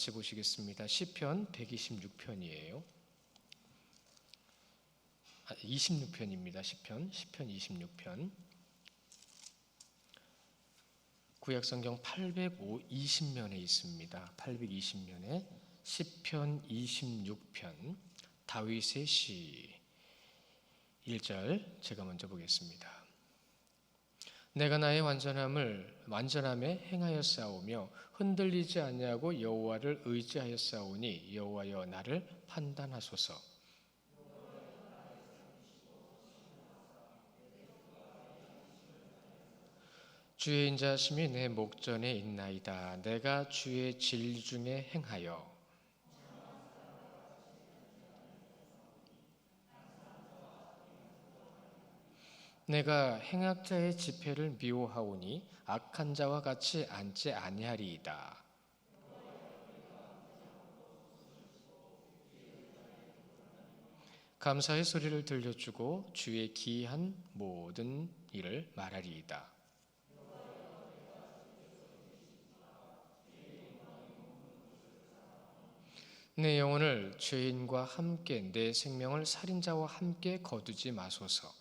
같이 보시겠습니다. 시편 126편이에요. 26편입니다. 시편 26편. 구약성경 820면에 있습니다. 820면에 시편 26편 다윗의 시 1절 제가 먼저 보겠습니다. 내가 나의 완전함에 행하였사오며 흔들리지 아니하고 여호와를 의지하였사오니 여호와여 나를 판단하소서. 주의 인자하심이 내 목전에 있나이다. 내가 주의 질 중에 행하여 내가 행악자의 집회를 미워하오니 악한 자와 같이 앉지 아니하리이다. 감사의 소리를 들려주고 주의 기이한 모든 일을 말하리이다. 내 영혼을 죄인과 함께 내 생명을 살인자와 함께 거두지 마소서.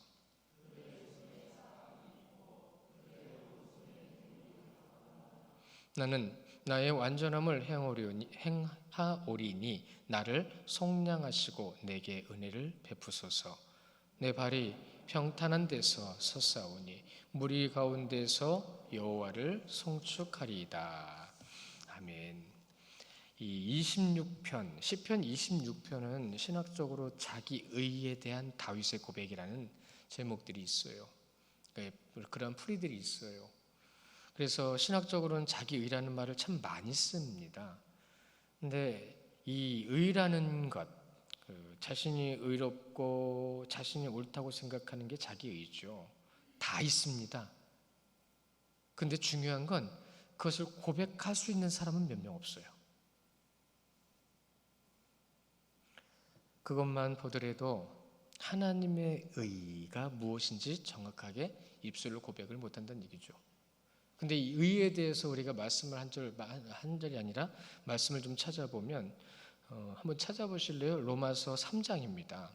나는 나의 완전함을 행하오리니 나를 속량하시고 내게 은혜를 베푸소서. 내 발이 평탄한 데서 섰사오니 무리 가운데서 여호와를 송축하리이다. 아멘. 이 26편, 시편 26편은 신학적으로 자기 의에 대한 다윗의 고백이라는 제목들이 있어요. 그런 풀이들이 있어요. 그래서 신학적으로는 자기 의라는 말을 참 많이 씁니다. 근데 이 의라는 것, 자신이 의롭고 자신이 옳다고 생각하는 게 자기 의죠. 다 있습니다. 근데 중요한 건 그것을 고백할 수 있는 사람은 몇 명 없어요. 그것만 보더라도 하나님의 의가 무엇인지 정확하게 입술로 고백을 못한다는 얘기죠. 근데 이 의에 대해서 우리가 말씀을 한 절이 아니라 말씀을 좀 찾아보면 한번 찾아보실래요? 로마서 3장입니다.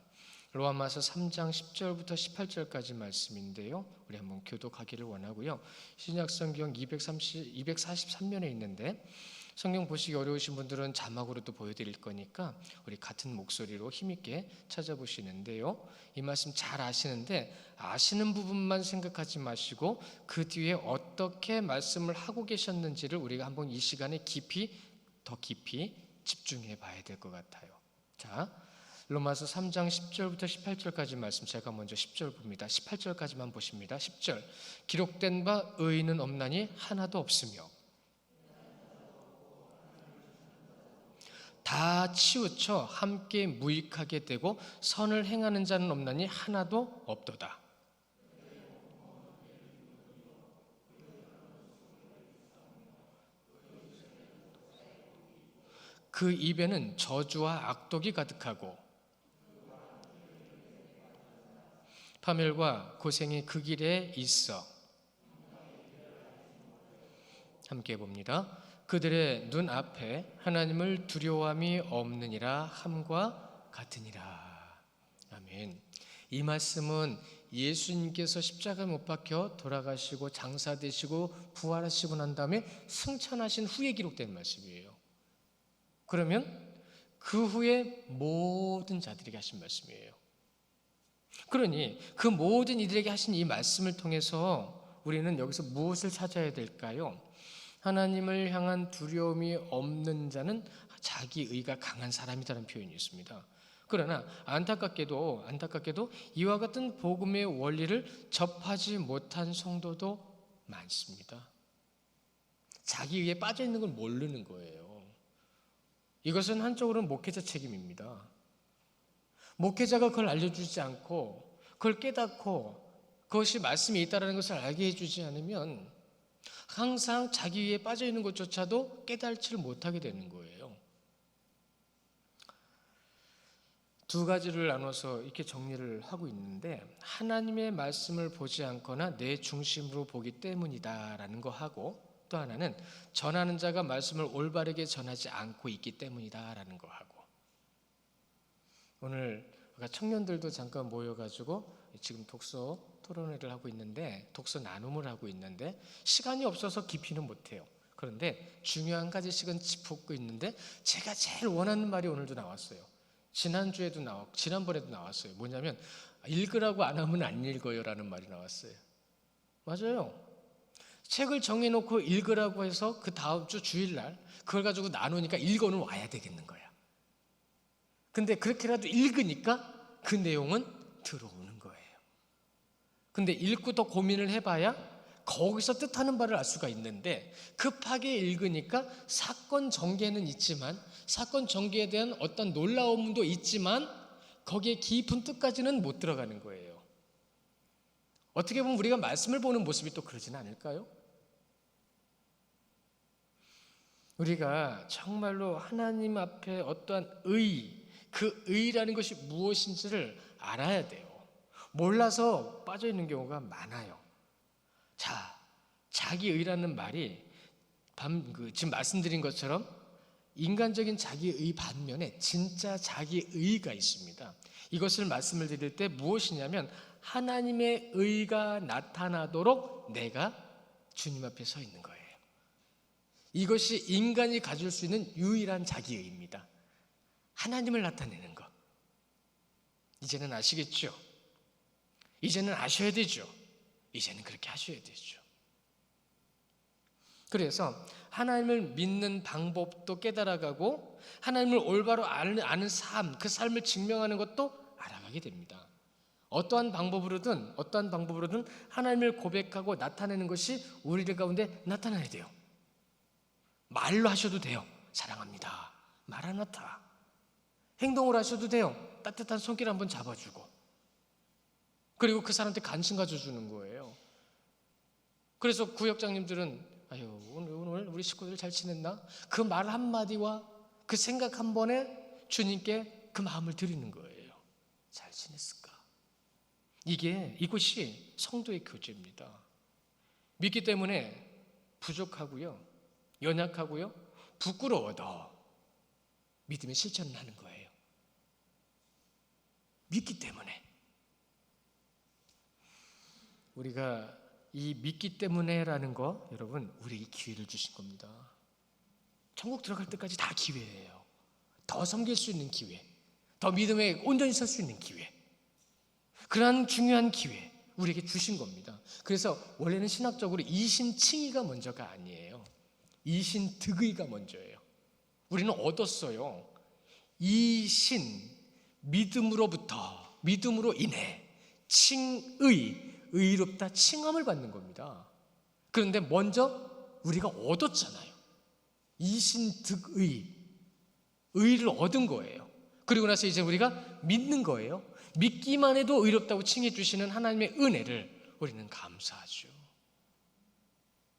로마서 3장 10절부터 18절까지 말씀인데요. 우리 한번 교독하기를 원하고요. 신약성경 243면에 있는데 성경 보시기 어려우신 분들은 자막으로도 보여드릴 거니까 우리 같은 목소리로 힘있게 찾아보시는데요. 이 말씀 잘 아시는데 아시는 부분만 생각하지 마시고 그 뒤에 어떻게 말씀을 하고 계셨는지를 우리가 한번 이 시간에 더 깊이 집중해 봐야 될 것 같아요. 자, 로마서 3장 10절부터 18절까지 말씀 제가 먼저 10절 봅니다. 18절까지만 보십니다. 10절 기록된 바 의인은 없나니 하나도 없으며 다 치우쳐 함께 무익하게 되고 선을 행하는 자는 없나니 하나도 없도다. 그 입에는 저주와 악독이 가득하고 파멸과 고생이 그 길에 있어. 함께 봅니다. 그들의 눈 앞에 하나님을 두려워함이 없느니라 함과 같으니라. 아멘. 이 말씀은 예수님께서 십자가에 못 박혀 돌아가시고 장사되시고 부활하시고 난 다음에 승천하신 후에 기록된 말씀이에요. 그러면 그 후에 모든 자들에게 하신 말씀이에요. 그러니 그 모든 이들에게 하신 이 말씀을 통해서 우리는 여기서 무엇을 찾아야 될까요? 하나님을 향한 두려움이 없는 자는 자기 의가 강한 사람이라는 표현이 있습니다. 그러나 안타깝게도 이와 같은 복음의 원리를 접하지 못한 성도도 많습니다. 자기 의에 빠져 있는 걸 모르는 거예요. 이것은 한쪽으로는 목회자 책임입니다. 목회자가 그걸 알려주지 않고 그걸 깨닫고 그것이 말씀이 있다는 것을 알게 해주지 않으면 항상 자기 위에 빠져 있는 것조차도 깨달지를 못하게 되는 거예요. 두 가지를 나눠서 이렇게 정리를 하고 있는데 하나님의 말씀을 보지 않거나 내 중심으로 보기 때문이다라는 거 하고 또 하나는 전하는 자가 말씀을 올바르게 전하지 않고 있기 때문이다라는 거하고, 오늘 청년들도 잠깐 모여가지고 지금 독서 토론회를 하고 있는데, 독서 나눔을 하고 있는데 시간이 없어서 깊이는 못해요. 그런데 중요한 가지씩은 짚고 있는데, 제가 제일 원하는 말이 오늘도 나왔어요. 지난주에도 나왔고 지난번에도 나왔어요. 뭐냐면 읽으라고 안 하면 안 읽어요 라는 말이 나왔어요. 맞아요. 책을 정해놓고 읽으라고 해서 그 다음 주 주일날 그걸 가지고 나누니까 읽어는 와야 되겠는 거야. 근데 그렇게라도 읽으니까 그 내용은 들어오는 거예요. 근데 읽고 더 고민을 해봐야 거기서 뜻하는 바를 알 수가 있는데, 급하게 읽으니까 사건 전개는 있지만, 사건 전개에 대한 어떤 놀라움도 있지만 거기에 깊은 뜻까지는 못 들어가는 거예요. 어떻게 보면 우리가 말씀을 보는 모습이 또 그러지는 않을까요? 우리가 정말로 하나님 앞에 어떠한 그 의라는 것이 무엇인지를 알아야 돼요. 몰라서 빠져 있는 경우가 많아요. 자, 자기의라는 말이 지금 말씀드린 것처럼 인간적인 자기의 반면에 진짜 자기의가 있습니다. 이것을 말씀을 드릴 때 무엇이냐면, 하나님의 의가 나타나도록 내가 주님 앞에 서 있는 거예요. 이것이 인간이 가질 수 있는 유일한 자기의입니다. 하나님을 나타내는 것. 이제는 아시겠죠? 이제는 아셔야 되죠. 이제는 그렇게 하셔야 되죠. 그래서 하나님을 믿는 방법도 깨달아가고, 하나님을 올바로 아는 삶, 그 삶을 증명하는 것도 알아가게 됩니다. 어떠한 방법으로든 하나님을 고백하고 나타내는 것이 우리들 가운데 나타나야 돼요. 말로 하셔도 돼요. 사랑합니다, 마라나타. 행동을 하셔도 돼요. 따뜻한 손길 한번 잡아주고, 그리고 그 사람한테 관심 가져주는 거예요. 그래서 구역장님들은 오늘 우리 식구들 잘 지냈나? 그 말 한마디와 그 생각 한 번에 주님께 그 마음을 드리는 거예요. 잘 지냈을까? 이것이 성도의 교제입니다. 믿기 때문에 부족하고요, 연약하고요, 부끄러워도 믿음의 실천을 하는 거예요. 믿기 때문에. 우리가 이 믿기 때문에라는 거, 여러분, 우리에게 기회를 주신 겁니다. 천국 들어갈 때까지 다 기회예요. 더 섬길 수 있는 기회, 더 믿음에 온전히 설 수 있는 기회, 그러한 중요한 기회 우리에게 주신 겁니다. 그래서 원래는 신학적으로 이신칭의가 먼저가 아니에요. 이신득의가 먼저예요. 우리는 얻었어요. 이신, 믿음으로 인해, 칭의, 의롭다, 칭함을 받는 겁니다. 그런데 먼저 우리가 얻었잖아요. 이신득의, 의를 얻은 거예요. 그리고 나서 이제 우리가 믿는 거예요. 믿기만 해도 의롭다고 칭해 주시는 하나님의 은혜를 우리는 감사하죠.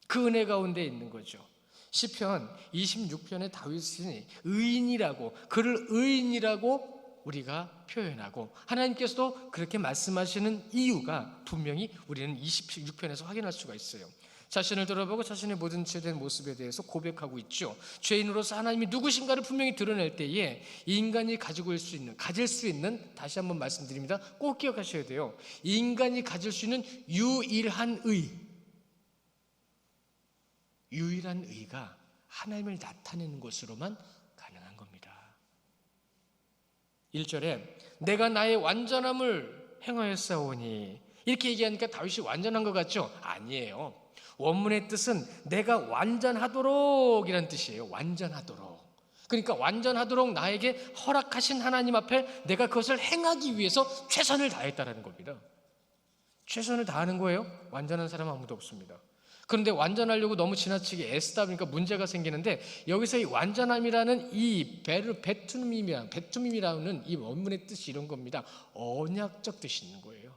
그 은혜 가운데 있는 거죠. 시편 26편의 다윗이 의인이라고, 그를 의인이라고 우리가 표현하고, 하나님께서도 그렇게 말씀하시는 이유가 분명히 우리는 26편에서 확인할 수가 있어요. 자신을 돌아보고 자신의 모든 죄된 모습에 대해서 고백하고 있죠. 죄인으로서 하나님이 누구신가를 분명히 드러낼 때에 인간이 가질 수 있는, 다시 한번 말씀드립니다. 꼭 기억하셔야 돼요. 인간이 가질 수 있는 유일한 의가 하나님을 나타내는 것으로만 가능한 겁니다. 1절에 내가 나의 완전함을 행하였사오니, 이렇게 얘기하니까 다윗이 완전한 것 같죠? 아니에요. 원문의 뜻은 내가 완전하도록 이란 뜻이에요. 완전하도록. 그러니까 완전하도록 나에게 허락하신 하나님 앞에 내가 그것을 행하기 위해서 최선을 다했다는 겁니다. 최선을 다하는 거예요. 완전한 사람은 아무도 없습니다. 그런데 완전하려고 너무 지나치게 애쓰다 보니까 문제가 생기는데, 여기서 이 완전함이라는 이 베투밈이라는 이 원문의 뜻이 이런 겁니다. 언약적 뜻이 있는 거예요.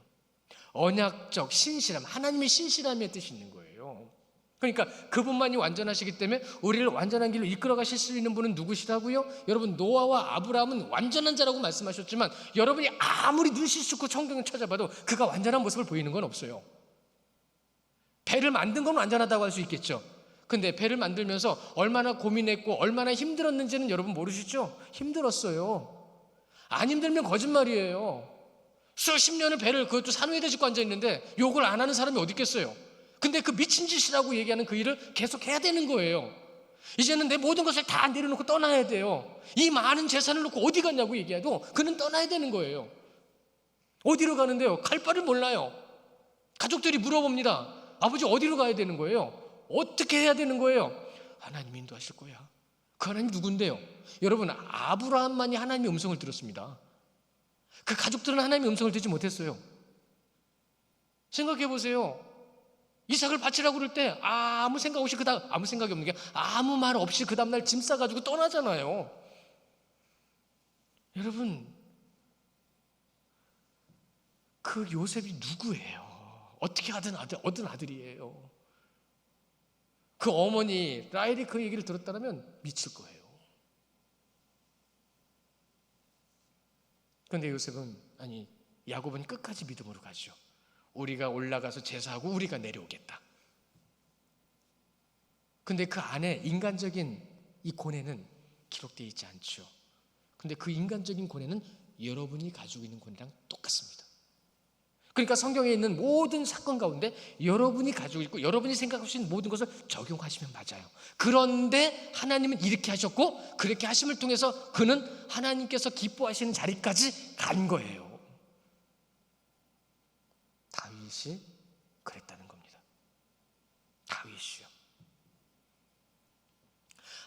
언약적, 신실함, 하나님의 신실함의 뜻이 있는 거예요. 그러니까 그분만이 완전하시기 때문에 우리를 완전한 길로 이끌어 가실 수 있는 분은 누구시라고요? 여러분, 노아와 아브라함은 완전한 자라고 말씀하셨지만, 여러분이 아무리 눈 씻고 성경을 찾아봐도 그가 완전한 모습을 보이는 건 없어요. 배를 만든 건 완전하다고 할 수 있겠죠. 근데 배를 만들면서 얼마나 고민했고 얼마나 힘들었는지는 여러분 모르시죠? 힘들었어요. 안 힘들면 거짓말이에요. 수십 년을 배를, 그것도 산위에다 짓고 앉아있는데 욕을 안 하는 사람이 어디 있겠어요? 근데 그 미친 짓이라고 얘기하는 그 일을 계속 해야 되는 거예요. 이제는 내 모든 것을 다 내려놓고 떠나야 돼요. 이 많은 재산을 놓고 어디 갔냐고 얘기해도 그는 떠나야 되는 거예요. 어디로 가는데요? 갈 바를 몰라요. 가족들이 물어봅니다. 아버지 어디로 가야 되는 거예요? 어떻게 해야 되는 거예요? 하나님 인도하실 거야. 그 하나님 누군데요? 여러분, 아브라함만이 하나님의 음성을 들었습니다. 그 가족들은 하나님의 음성을 듣지 못했어요. 생각해 보세요. 이삭을 바치라고 그럴 때 아무 생각 없이 아무 생각이 없는 게 아무 말 없이 그 다음날 짐 싸가지고 떠나잖아요. 여러분, 그 요셉이 누구예요? 어떻게 얻은 아들이에요. 그 어머니 라헬이 그 얘기를 들었다면 미칠 거예요. 그런데 요셉은, 아니 야곱은 끝까지 믿음으로 가죠. 우리가 올라가서 제사하고 우리가 내려오겠다. 근데 그 안에 인간적인 이 고뇌는 기록되어 있지 않죠. 근데 그 인간적인 고뇌는 여러분이 가지고 있는 고뇌랑 똑같습니다. 그러니까 성경에 있는 모든 사건 가운데 여러분이 가지고 있고 여러분이 생각하시는 모든 것을 적용하시면 맞아요. 그런데 하나님은 이렇게 하셨고 그렇게 하심을 통해서 그는 하나님께서 기뻐하시는 자리까지 간 거예요. 다윗이 그랬다는 겁니다. 다윗이요.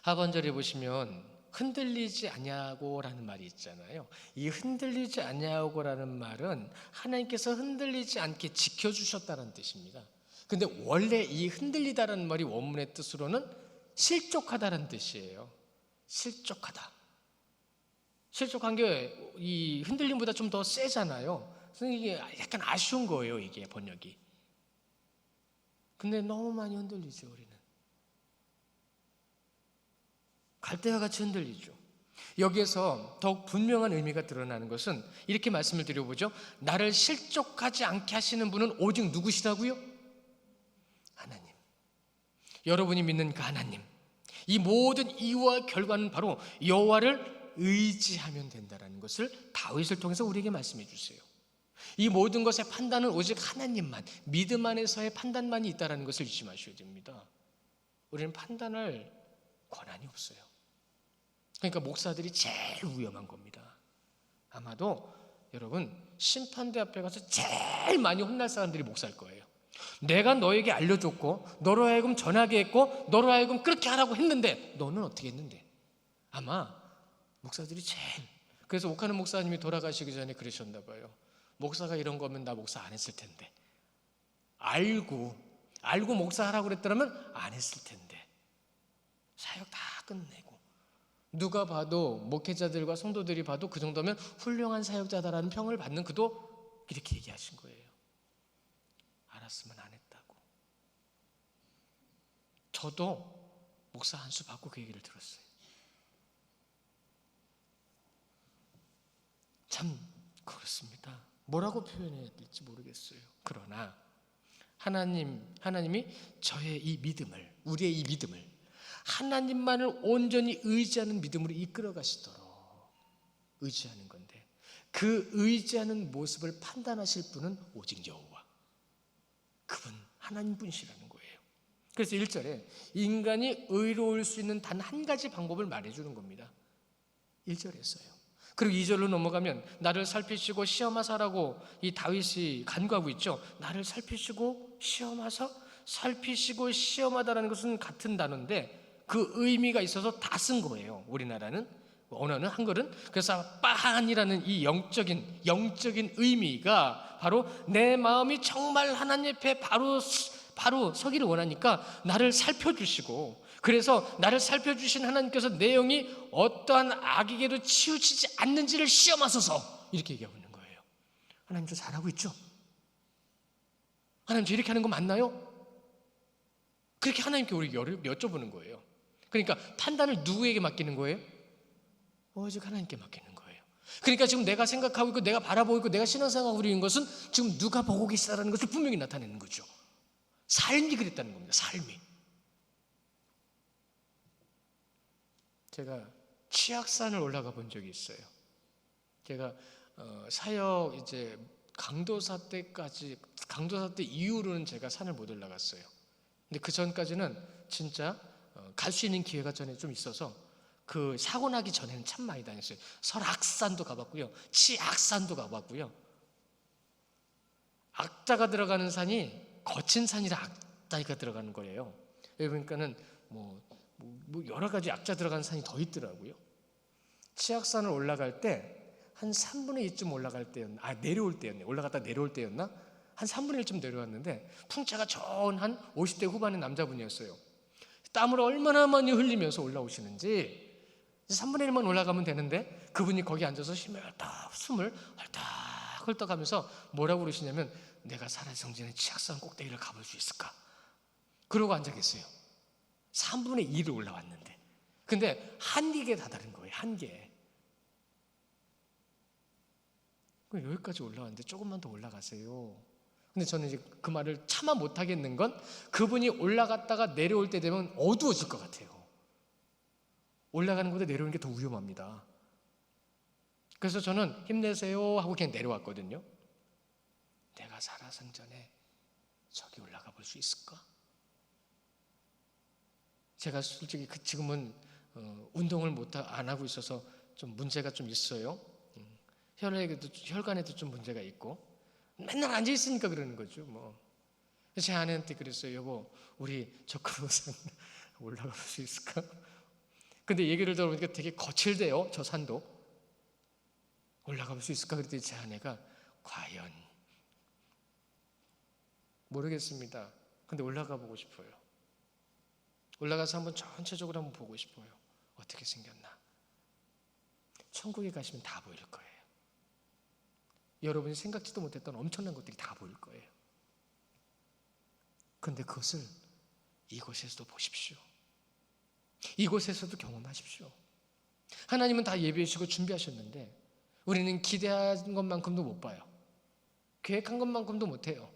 하반절에 보시면 흔들리지 아니하고라는 말이 있잖아요. 이 흔들리지 아니하고라는 말은 하나님께서 흔들리지 않게 지켜주셨다는 뜻입니다. 근데 원래 이 흔들리다라는 말이 원문의 뜻으로는 실족하다라는 뜻이에요. 실족하다. 실족한 게 이 흔들림보다 좀 더 세잖아요. 그래서 이게 약간 아쉬운 거예요, 이게 번역이. 근데 너무 많이 흔들리죠, 우리는. 갈대와 같이 흔들리죠. 여기에서 더욱 분명한 의미가 드러나는 것은 이렇게 말씀을 드려보죠. 나를 실족하지 않게 하시는 분은 오직 누구시라고요? 하나님. 여러분이 믿는 그 하나님. 이 모든 이유와 결과는 바로 여호와를 의지하면 된다는 것을 다윗을 통해서 우리에게 말씀해 주세요. 이 모든 것의 판단은 오직 하나님만, 믿음 안에서의 판단만이 있다는 것을 잊지 마셔야 됩니다. 우리는 판단할 권한이 없어요. 그러니까 목사들이 제일 위험한 겁니다. 아마도 여러분 심판대 앞에 가서 제일 많이 혼날 사람들이 목사일 거예요. 내가 너에게 알려줬고 너로 하여금 전하게 했고 너로 하여금 그렇게 하라고 했는데 너는 어떻게 했는데? 아마 목사들이 제일. 그래서 옥하는 목사님이 돌아가시기 전에 그러셨나 봐요. 목사가 이런 거면 나 목사 안 했을 텐데. 알고 목사하라고 그랬더라면 안 했을 텐데. 사역 다 끝내고 누가 봐도 목회자들과 성도들이 봐도 그 정도면 훌륭한 사역자다라는 평을 받는 그도 이렇게 얘기하신 거예요. 알았으면 안 했다고. 저도 목사 한 수 받고 그 얘기를 들었어요. 참 그렇습니다. 뭐라고 표현해야 될지 모르겠어요. 그러나 하나님이 저의 이 믿음을, 우리의 이 믿음을 하나님만을 온전히 의지하는 믿음으로 이끌어 가시도록 의지하는 건데, 그 의지하는 모습을 판단하실 분은 오직 여호와, 그분 하나님뿐이시라는 거예요. 그래서 1절에 인간이 의로울 수 있는 단 한 가지 방법을 말해주는 겁니다. 1절에서요. 그리고 2절로 넘어가면 나를 살피시고 시험하사라고 이 다윗이 간구하고 있죠. 나를 살피시고 시험하사, 살피시고 시험하다라는 것은 같은 단어인데 그 의미가 있어서 다 쓴 거예요. 우리나라는, 언어는, 한글은. 그래서 빠한이라는 이 영적인 의미가 바로 내 마음이 정말 하나님 앞에 바로 서기를 원하니까 나를 살펴주시고, 그래서 나를 살펴주신 하나님께서 내 영이 어떠한 악에게도 치우치지 않는지를 시험하소서, 이렇게 얘기하고 있는 거예요. 하나님 저 잘하고 있죠? 하나님 저 이렇게 하는 거 맞나요? 그렇게 하나님께 우리 여쭤보는 거예요. 그러니까 판단을 누구에게 맡기는 거예요? 오직 하나님께 맡기는 거예요. 그러니까 지금 내가 생각하고 있고 내가 바라보고 있고 내가 신앙생활하고 있는 것은 지금 누가 보고 계시다는 것을 분명히 나타내는 거죠. 삶이 그랬다는 겁니다. 삶이. 제가 치악산을 올라가 본 적이 있어요. 제가 사역 이제 강도사 때 이후로는 제가 산을 못 올라갔어요. 근데 그 전까지는 진짜 갈 수 있는 기회가 전에 좀 있어서 그 사고 나기 전에는 참 많이 다녔어요. 설악산도 가봤고요, 치악산도 가봤고요. 악자가 들어가는 산이 거친 산이라 악자가 들어가는 거예요. 그러니까는 뭐 여러 가지 악자 들어가는 산이 더 있더라고요. 치악산을 올라갈 때 한 3분의 2쯤 올라갈 때였나, 내려올 때였네. 올라갔다 내려올 때였나? 한 3분의 1쯤 내려왔는데 풍차가 좋은 한 50대 후반의 남자분이었어요. 땀을 얼마나 많이 흘리면서 올라오시는지 3분의 1만 올라가면 되는데 그분이 거기 앉아서 숨을 헐떡 하면서 뭐라고 그러시냐면, 내가 살아있기 전에 치악산 꼭대기를 가볼 수 있을까? 그러고 앉아 계세요. 3분의 2를 올라왔는데. 근데 한계에 다다른 거예요. 한계에. 여기까지 올라왔는데 조금만 더 올라가세요. 근데 저는 이제 그 말을 차마 못하겠는 건, 그분이 올라갔다가 내려올 때 되면 어두워질 것 같아요. 올라가는 것보다 내려오는 게 더 위험합니다. 그래서 저는 힘내세요 하고 그냥 내려왔거든요. 내가 살아생전에 저기 올라가 볼 수 있을까? 제가 솔직히 지금은 운동을 안 하고 있어서 좀 문제가 좀 있어요. 혈관에도 좀 문제가 있고 맨날 앉아 있으니까 그러는 거죠. 제 아내한테 그랬어요. 여보, 우리 저 금호산 올라가 볼 수 있을까? 근데 얘기를 들어보니까 되게 거칠대요. 저 산도. 올라가 볼 수 있을까? 그랬더니 제 아내가 과연 모르겠습니다. 근데 올라가 보고 싶어요. 올라가서 한번 전체적으로 한번 보고 싶어요. 어떻게 생겼나? 천국에 가시면 다 보일 거예요. 여러분이 생각지도 못했던 엄청난 것들이 다 보일 거예요. 그런데 그것을 이곳에서도 보십시오. 이곳에서도 경험하십시오. 하나님은 다 예비해 주시고 준비하셨는데 우리는 기대한 것만큼도 못 봐요. 계획한 것만큼도 못해요.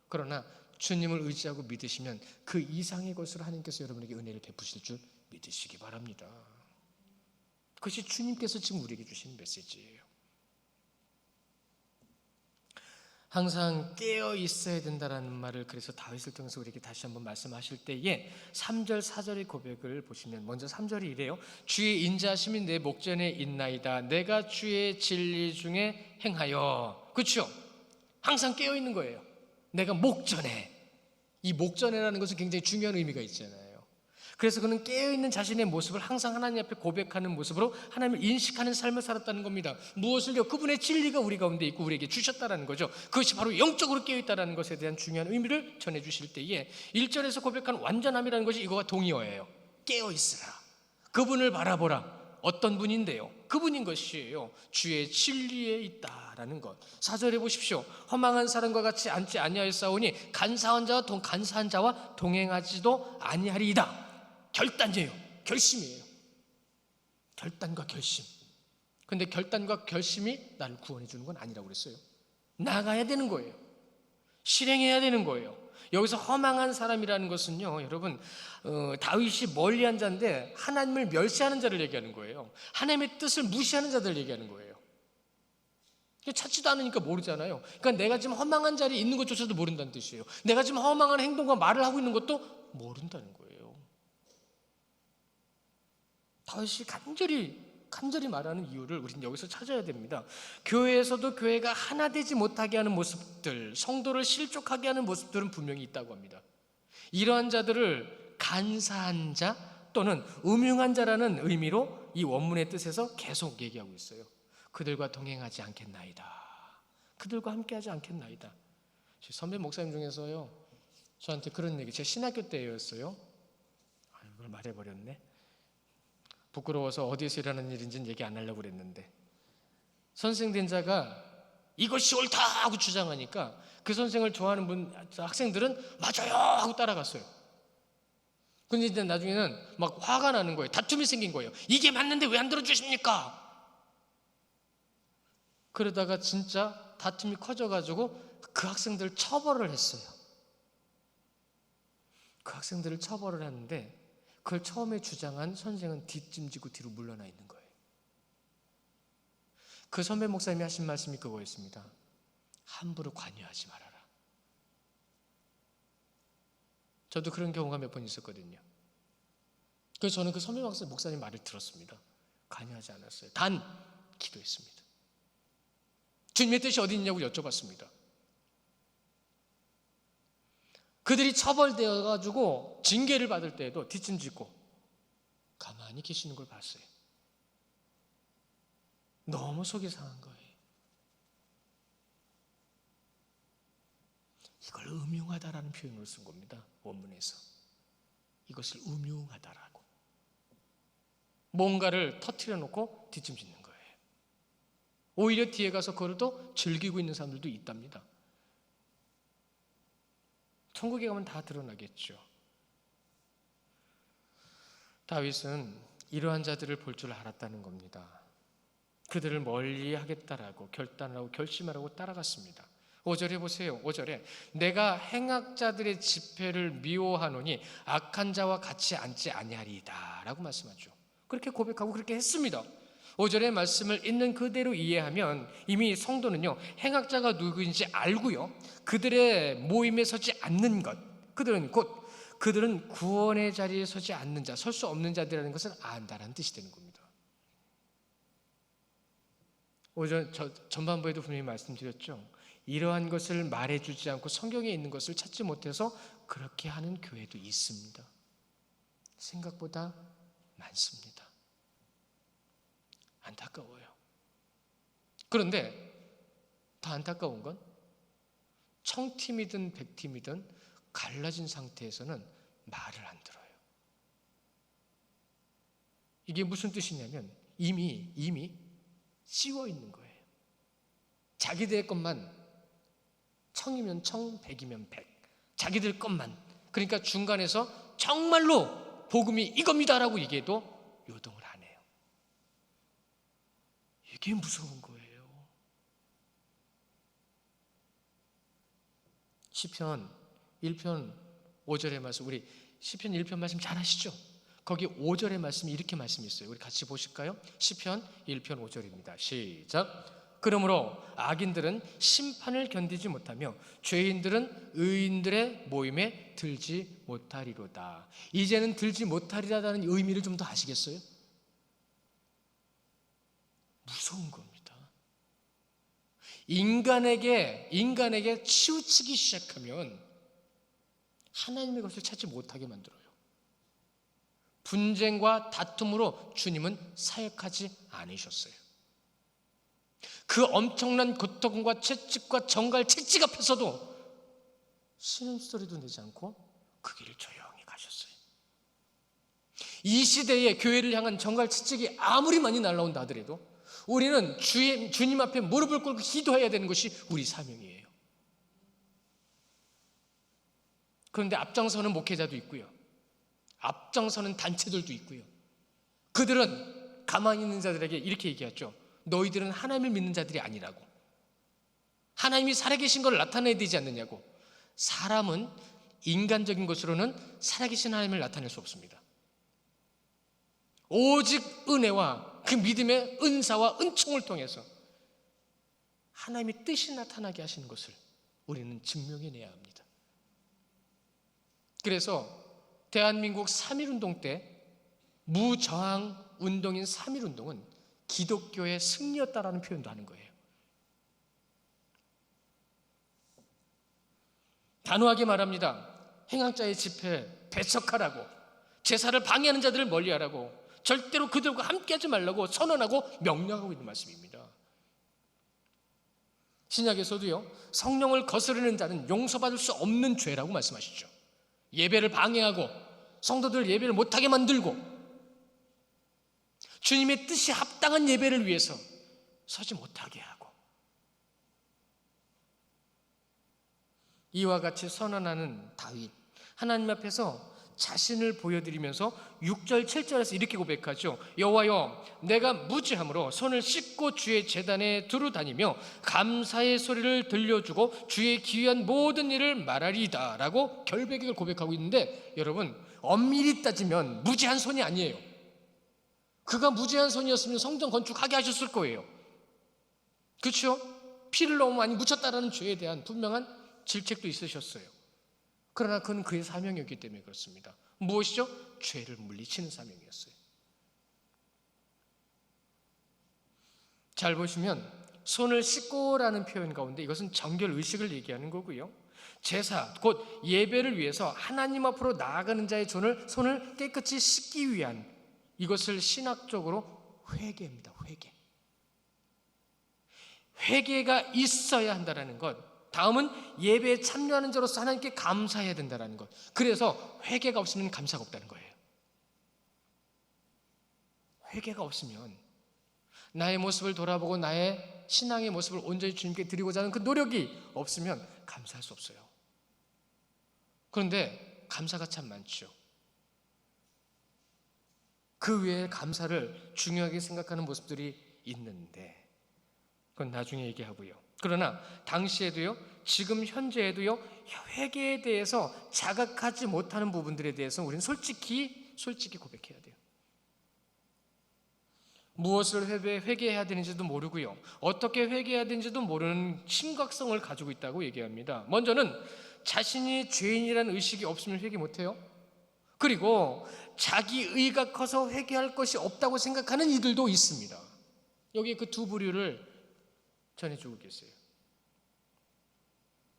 그러나 주님을 의지하고 믿으시면 그 이상의 것으로 하나님께서 여러분에게 은혜를 베푸실 줄 믿으시기 바랍니다. 그것이 주님께서 지금 우리에게 주신 메시지예요. 항상 깨어 있어야 된다라는 말을 그래서 다윗을 통해서 우리에게 다시 한번 말씀하실 때에 3절 4절의 고백을 보시면, 먼저 3절이 이래요. 주의 인자하심이 내 목전에 있나이다. 내가 주의 진리 중에 행하여. 그렇죠? 항상 깨어 있는 거예요. 내가 목전에. 이 목전에라는 것은 굉장히 중요한 의미가 있잖아요. 그래서 그는 깨어있는 자신의 모습을 항상 하나님 앞에 고백하는 모습으로 하나님을 인식하는 삶을 살았다는 겁니다. 무엇을요? 그분의 진리가 우리 가운데 있고 우리에게 주셨다는 거죠. 그것이 바로 영적으로 깨어있다는 것에 대한 중요한 의미를 전해주실 때에 1절에서 고백한 완전함이라는 것이 이거와 동의어예요. 깨어있으라. 그분을 바라보라. 어떤 분인데요? 그분인 것이에요. 주의 진리에 있다라는 것. 4절에 보십시오. 허망한 사람과 같이 앉지 아니하였사오니 간사한 자와 동행하지도 아니하리이다. 결단이에요. 결심이에요. 결단과 결심. 근데 결단과 결심이 나를 구원해 주는 건 아니라고 그랬어요. 나가야 되는 거예요. 실행해야 되는 거예요. 여기서 허망한 사람이라는 것은요, 여러분, 다윗이 멀리한 자인데 하나님을 멸시하는 자를 얘기하는 거예요. 하나님의 뜻을 무시하는 자들을 얘기하는 거예요. 찾지도 않으니까 모르잖아요. 그러니까 내가 지금 허망한 자리에 있는 것조차도 모른다는 뜻이에요. 내가 지금 허망한 행동과 말을 하고 있는 것도 모른다는 거예요. 다윗이 간절히 말하는 이유를 우리는 여기서 찾아야 됩니다. 교회에서도 교회가 하나 되지 못하게 하는 모습들, 성도를 실족하게 하는 모습들은 분명히 있다고 합니다. 이러한 자들을 간사한 자 또는 음흉한 자라는 의미로 이 원문의 뜻에서 계속 얘기하고 있어요. 그들과 동행하지 않겠나이다. 그들과 함께하지 않겠나이다. 제 선배 목사님 중에서요, 저한테 그런 얘기, 제 신학교 때였어요. 이걸 말해버렸네. 부끄러워서 어디에서 일하는 일인지는 얘기 안 하려고 그랬는데, 선생 된 자가 이것이 옳다 하고 주장하니까 그 선생을 좋아하는 학생들은 맞아요 하고 따라갔어요. 근데 이제 나중에는 막 화가 나는 거예요. 다툼이 생긴 거예요. 이게 맞는데 왜 안 들어주십니까? 그러다가 진짜 다툼이 커져가지고 그 학생들을 처벌을 했어요. 그 학생들을 처벌을 하는데 그걸 처음에 주장한 선생은 뒷짐지고 뒤로 물러나 있는 거예요. 그 선배 목사님이 하신 말씀이 그거였습니다. 함부로 관여하지 말아라. 저도 그런 경우가 몇 번 있었거든요. 그래서 저는 그 선배 목사님 말을 들었습니다. 관여하지 않았어요. 단 기도했습니다. 주님의 뜻이 어디 있냐고 여쭤봤습니다. 그들이 처벌되어가지고 징계를 받을 때에도 뒷짐지고 가만히 계시는 걸 봤어요. 너무 속이 상한 거예요. 이걸 음흉하다라는 표현을 쓴 겁니다. 원문에서. 이것을 음흉하다라고. 뭔가를 터뜨려 놓고 뒷짐짓는 거예요. 오히려 뒤에 가서 그걸 또 즐기고 있는 사람들도 있답니다. 천국에 가면 다 드러나겠죠. 다윗은 이러한 자들을 볼 줄 알았다는 겁니다. 그들을 멀리 하겠다라고 결단하고 결심하라고 따라갔습니다. 5절에 보세요. 5절에 내가 행악자들의 집회를 미워하노니 악한 자와 같이 앉지 아니하리이다 라고 말씀하죠. 그렇게 고백하고 그렇게 했습니다. 5절의 말씀을 있는 그대로 이해하면 이미 성도는요, 행악자가 누구인지 알고요, 그들의 모임에 서지 않는 것, 그들은 구원의 자리에 서지 않는 자, 설 수 없는 자들이라는 것을 안다라는 뜻이 되는 겁니다. 5절 전반부에도 분명히 말씀드렸죠. 이러한 것을 말해주지 않고 성경에 있는 것을 찾지 못해서 그렇게 하는 교회도 있습니다. 생각보다 많습니다. 안타까워요. 그런데 더 안타까운 건 청팀이든 백팀이든 갈라진 상태에서는 말을 안 들어요. 이게 무슨 뜻이냐면 이미 씌워 있는 거예요. 자기들의 것만, 청이면 청, 백이면 백, 자기들 것만. 그러니까 중간에서 정말로 복음이 이겁니다라고 얘기해도 요동을 안 해요. 이게 무서운 거예요. 시편 1편 5절의 말씀, 우리 시편 1편 말씀 잘 아시죠? 거기 5절의 말씀이 이렇게 말씀이 있어요. 우리 같이 보실까요? 시편 1편 5절입니다. 시작. 그러므로 악인들은 심판을 견디지 못하며 죄인들은 의인들의 모임에 들지 못하리로다. 이제는 들지 못하리라는 의미를 좀 더 아시겠어요? 무서운 겁니다. 인간에게 치우치기 시작하면 하나님의 것을 찾지 못하게 만들어요. 분쟁과 다툼으로 주님은 사역하지 않으셨어요. 그 엄청난 고통과 채찍과 정갈 채찍 앞에서도 신음소리도 내지 않고 그 길을 조용히 가셨어요. 이 시대에 교회를 향한 정갈 채찍이 아무리 많이 날라온다 하더라도 우리는 주님 앞에 무릎을 꿇고 기도해야 되는 것이 우리 사명이에요. 그런데 앞장서는 목회자도 있고요, 앞장서는 단체들도 있고요. 그들은 가만히 있는 자들에게 이렇게 얘기하죠. 너희들은 하나님을 믿는 자들이 아니라고. 하나님이 살아계신 걸 나타내야 되지 않느냐고. 사람은 인간적인 것으로는 살아계신 하나님을 나타낼 수 없습니다. 오직 은혜와 그 믿음의 은사와 은총을 통해서 하나님의 뜻이 나타나게 하시는 것을 우리는 증명해내야 합니다. 그래서 대한민국 3.1운동 때 무저항 운동인 3.1운동은 기독교의 승리였다라는 표현도 하는 거예요. 단호하게 말합니다. 행악자의 집회 배척하라고, 제사를 방해하는 자들을 멀리하라고, 절대로 그들과 함께하지 말라고 선언하고 명령하고 있는 말씀입니다. 신약에서도요, 성령을 거스르는 자는 용서받을 수 없는 죄라고 말씀하시죠. 예배를 방해하고 성도들 예배를 못하게 만들고 주님의 뜻이 합당한 예배를 위해서 서지 못하게 하고, 이와 같이 선언하는 다윗, 하나님 앞에서 자신을 보여드리면서 6절 7절에서 이렇게 고백하죠. 여호와여, 내가 무지함으로 손을 씻고 주의 제단에 두루 다니며 감사의 소리를 들려주고 주의 기이한 모든 일을 말하리이다 라고 결백을 고백하고 있는데, 여러분 엄밀히 따지면 무지한 손이 아니에요. 그가 무지한 손이었으면 성전 건축하게 하셨을 거예요. 그렇죠? 피를 너무 많이 묻혔다라는 죄에 대한 분명한 질책도 있으셨어요. 그러나 그건 그의 사명이었기 때문에 그렇습니다. 무엇이죠? 죄를 물리치는 사명이었어요. 잘 보시면 손을 씻고라는 표현 가운데 이것은 정결 의식을 얘기하는 거고요. 제사, 곧 예배를 위해서 하나님 앞으로 나아가는 자의 손을 깨끗이 씻기 위한, 이것을 신학적으로 회개입니다. 회개가 있어야 한다는 것. 다음은 예배에 참여하는 자로서 하나님께 감사해야 된다는 것. 그래서 회개가 없으면 감사가 없다는 거예요. 회개가 없으면 나의 모습을 돌아보고 나의 신앙의 모습을 온전히 주님께 드리고자 하는 그 노력이 없으면 감사할 수 없어요. 그런데 감사가 참 많죠. 그 외에 감사를 중요하게 생각하는 모습들이 있는데 그건 나중에 얘기하고요. 그러나 당시에도요, 지금 현재에도요, 회개에 대해서 자각하지 못하는 부분들에 대해서 우리는 솔직히 고백해야 돼요. 무엇을 회개해야 되는지도 모르고요, 어떻게 회개해야 되는지도 모르는 심각성을 가지고 있다고 얘기합니다. 먼저는 자신이 죄인이라는 의식이 없으면 회개 못해요. 그리고 자기 의가 커서 회개할 것이 없다고 생각하는 이들도 있습니다. 여기 그 두 부류를 전해주고 계세요.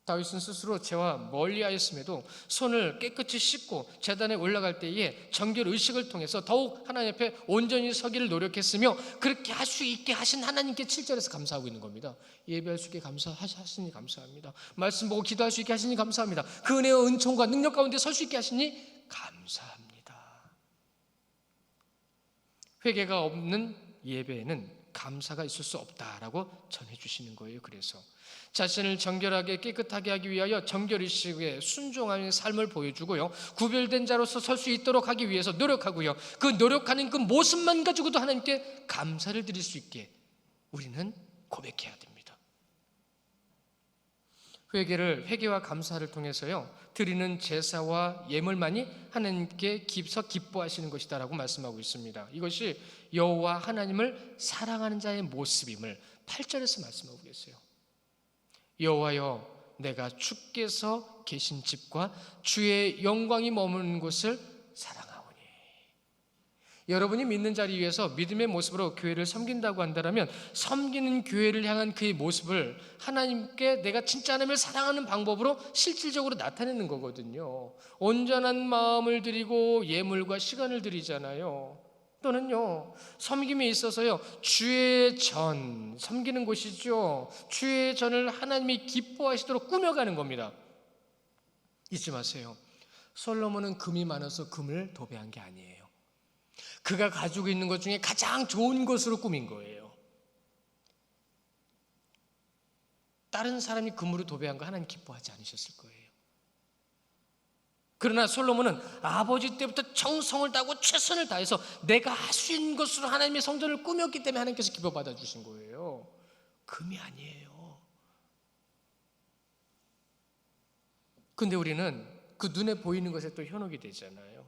다윗은 스스로 죄와 멀리하였음에도 손을 깨끗이 씻고 제단에 올라갈 때에 정결 의식을 통해서 더욱 하나님 앞에 온전히 서기를 노력했으며, 그렇게 할 수 있게 하신 하나님께 7절에서 감사하고 있는 겁니다. 예배할 수 있게 하시니 감사합니다. 말씀 보고 기도할 수 있게 하시니 감사합니다. 그 은혜와 은총과 능력 가운데 설 수 있게 하시니 감사합니다. 회개가 없는 예배에는 감사가 있을 수 없다라고 전해주시는 거예요. 그래서 자신을 정결하게 깨끗하게 하기 위하여 정결의식에 순종하는 삶을 보여주고요, 구별된 자로서 설 수 있도록 하기 위해서 노력하고요, 그 노력하는 그 모습만 가지고도 하나님께 감사를 드릴 수 있게 우리는 고백해야 됩니다. 회개와 감사를 통해서요, 드리는 제사와 예물만이 하나님께 기뻐하시는 것이다라고 말씀하고 있습니다. 이것이 여호와 하나님을 사랑하는 자의 모습임을 8절에서 말씀하고 계세요. 여호와여, 내가 주께서 계신 집과 주의 영광이 머무는 곳을 사랑하오니. 여러분이 믿는 자리 위에서 믿음의 모습으로 교회를 섬긴다고 한다면 섬기는 교회를 향한 그의 모습을 하나님께 내가 진짜 하나님을 사랑하는 방법으로 실질적으로 나타내는 거거든요. 온전한 마음을 드리고 예물과 시간을 드리잖아요. 또는요, 섬김에 있어서요, 주의 전, 섬기는 곳이죠. 주의 전을 하나님이 기뻐하시도록 꾸며가는 겁니다. 잊지 마세요. 솔로몬은 금이 많아서 금을 도배한 게 아니에요. 그가 가지고 있는 것 중에 가장 좋은 것으로 꾸민 거예요. 다른 사람이 금으로 도배한 거 하나님 기뻐하지 않으셨을 거예요. 그러나 솔로몬은 아버지 때부터 정성을 다하고 최선을 다해서 내가 할 수 있는 것으로 하나님의 성전을 꾸몄기 때문에 하나님께서 기뻐 받아주신 거예요. 금이 아니에요. 근데 우리는 그 눈에 보이는 것에 또 현혹이 되잖아요.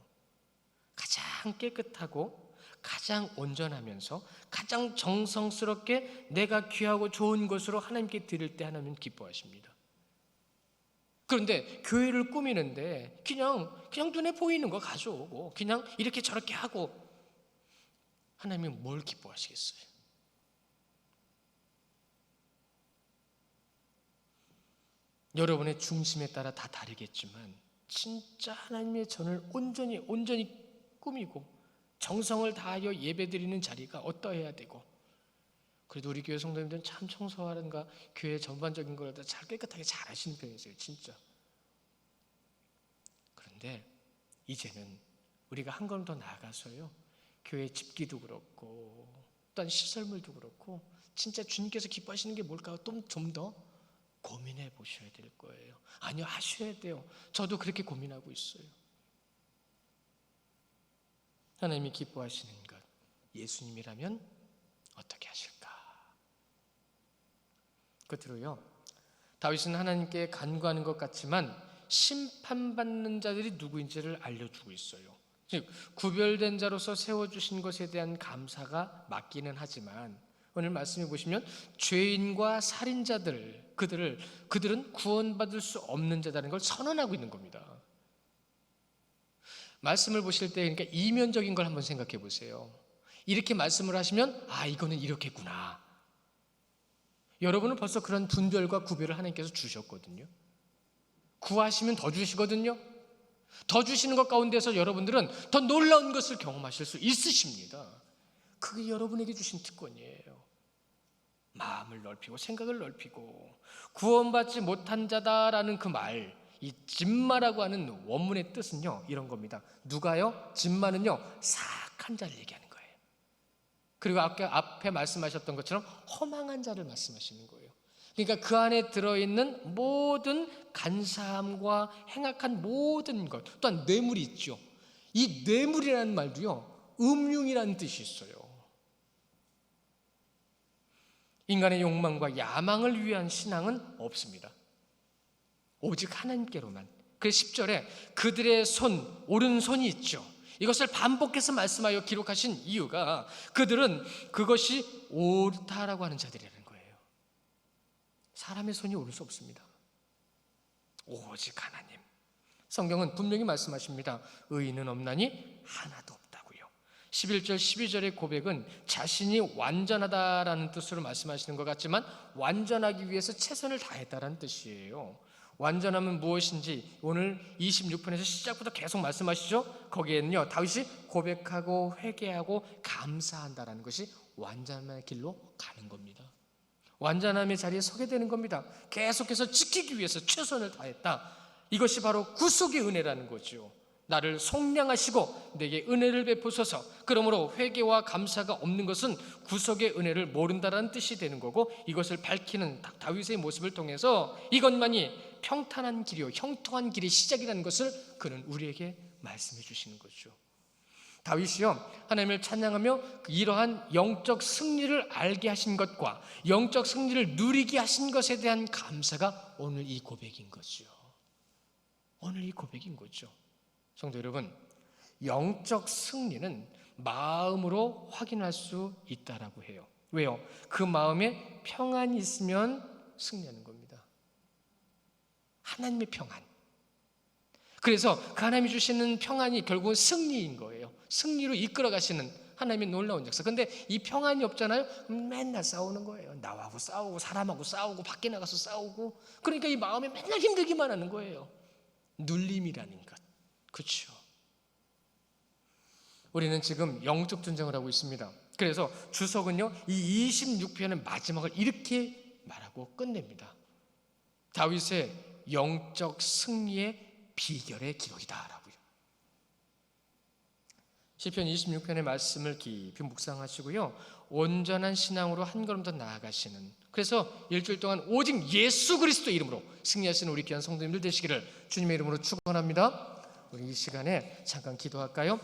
가장 깨끗하고 가장 온전하면서 가장 정성스럽게 내가 귀하고 좋은 것으로 하나님께 드릴 때 하나님은 기뻐하십니다. 그런데 교회를 꾸미는데 그냥 눈에 보이는 거 가져오고 그냥 이렇게 저렇게 하고 하나님이 뭘 기뻐하시겠어요? 여러분의 중심에 따라 다 다르겠지만 진짜 하나님의 전을 온전히 꾸미고 정성을 다하여 예배드리는 자리가 어떠해야 되고, 그래도 우리 교회 성도님들은 참 청소하는가 교회 전반적인 걸 다 잘 깨끗하게 잘 하시는 편이세요, 진짜. 그런데 이제는 우리가 한 걸음 더 나아가서요, 교회 집기도 그렇고 또한 시설물도 그렇고 진짜 주님께서 기뻐하시는 게 뭘까 좀 더 고민해 보셔야 될 거예요. 아니요, 하셔야 돼요. 저도 그렇게 고민하고 있어요. 하나님이 기뻐하시는 것, 예수님이라면 어떻게 하실까? 끝으로요, 다윗은 하나님께 간구하는 것 같지만 심판받는 자들이 누구인지를 알려주고 있어요. 즉 구별된 자로서 세워주신 것에 대한 감사가 맞기는 하지만 오늘 말씀해 보시면 죄인과 살인자들 그들은 구원받을 수 없는 자라는 걸 선언하고 있는 겁니다. 말씀을 보실 때 그러니까 이면적인 걸 한번 생각해 보세요. 이렇게 말씀을 하시면 이거는 이렇겠구나. 여러분은 벌써 그런 분별과 구별을 하나님께서 주셨거든요. 구하시면 더 주시거든요. 더 주시는 것 가운데서 여러분들은 더 놀라운 것을 경험하실 수 있으십니다. 그게 여러분에게 주신 특권이에요. 마음을 넓히고 생각을 넓히고 구원받지 못한 자다라는 그 말, 이 짐마라고 하는 원문의 뜻은요 이런 겁니다. 누가요? 짐마는요 사악한 자를 얘기하는 거예요. 그리고 아까 앞에 말씀하셨던 것처럼 허망한 자를 말씀하시는 거예요. 그러니까 그 안에 들어있는 모든 간사함과 행악한 모든 것, 또한 뇌물이 있죠. 이 뇌물이라는 말도요 음흉이라는 뜻이 있어요. 인간의 욕망과 야망을 위한 신앙은 없습니다. 오직 하나님께로만. 그래서 10절에 그들의 손, 오른손이 있죠. 이것을 반복해서 말씀하여 기록하신 이유가 그들은 그것이 옳다라고 하는 자들이라는 거예요. 사람의 손이 옳을 수 없습니다. 오직 하나님. 성경은 분명히 말씀하십니다. 의인은 없나니 하나도 없다고요. 11절 12절의 고백은 자신이 완전하다라는 뜻으로 말씀하시는 것 같지만 완전하기 위해서 최선을 다했다라는 뜻이에요. 완전함은 무엇인지 오늘 26편에서 시작부터 계속 말씀하시죠. 거기에는요 다윗이 고백하고 회개하고 감사한다라는 것이 완전함의 길로 가는 겁니다. 완전함의 자리에 서게 되는 겁니다. 계속해서 지키기 위해서 최선을 다했다. 이것이 바로 구속의 은혜라는 거죠. 나를 속량하시고 내게 은혜를 베푸소서. 그러므로 회개와 감사가 없는 것은 구속의 은혜를 모른다라는 뜻이 되는 거고, 이것을 밝히는 다윗의 모습을 통해서 이것만이 평탄한 길이요 형통한 길의 시작이라는 것을 그는 우리에게 말씀해 주시는 거죠. 다윗이요 하나님을 찬양하며 이러한 영적 승리를 알게 하신 것과 영적 승리를 누리게 하신 것에 대한 감사가 오늘 이 고백인 거죠. 오늘 이 고백인 거죠. 성도 여러분, 영적 승리는 마음으로 확인할 수 있다라고 해요. 왜요? 그 마음에 평안이 있으면 승리하는 겁니다. 하나님의 평안. 그래서 그 하나님이 주시는 평안이 결국은 승리인 거예요. 승리로 이끌어 가시는 하나님의 놀라운 역사. 근데 이 평안이 없잖아요. 맨날 싸우는 거예요. 나하고 싸우고 사람하고 싸우고 밖에 나가서 싸우고. 그러니까 이 마음이 맨날 힘들기만 하는 거예요. 눌림이라는 것. 그렇죠. 우리는 지금 영적 전쟁을 하고 있습니다. 그래서 주석은요 이 26편의 마지막을 이렇게 말하고 끝냅니다. 다윗의 영적 승리의 비결의 기록이다라고요. 시편 26편의 말씀을 깊이 묵상하시고요, 온전한 신앙으로 한 걸음 더 나아가시는, 그래서 일주일 동안 오직 예수 그리스도 이름으로 승리하시는 우리 귀한 성도님들 되시기를 주님의 이름으로 축원합니다. 우리 이 시간에 잠깐 기도할까요?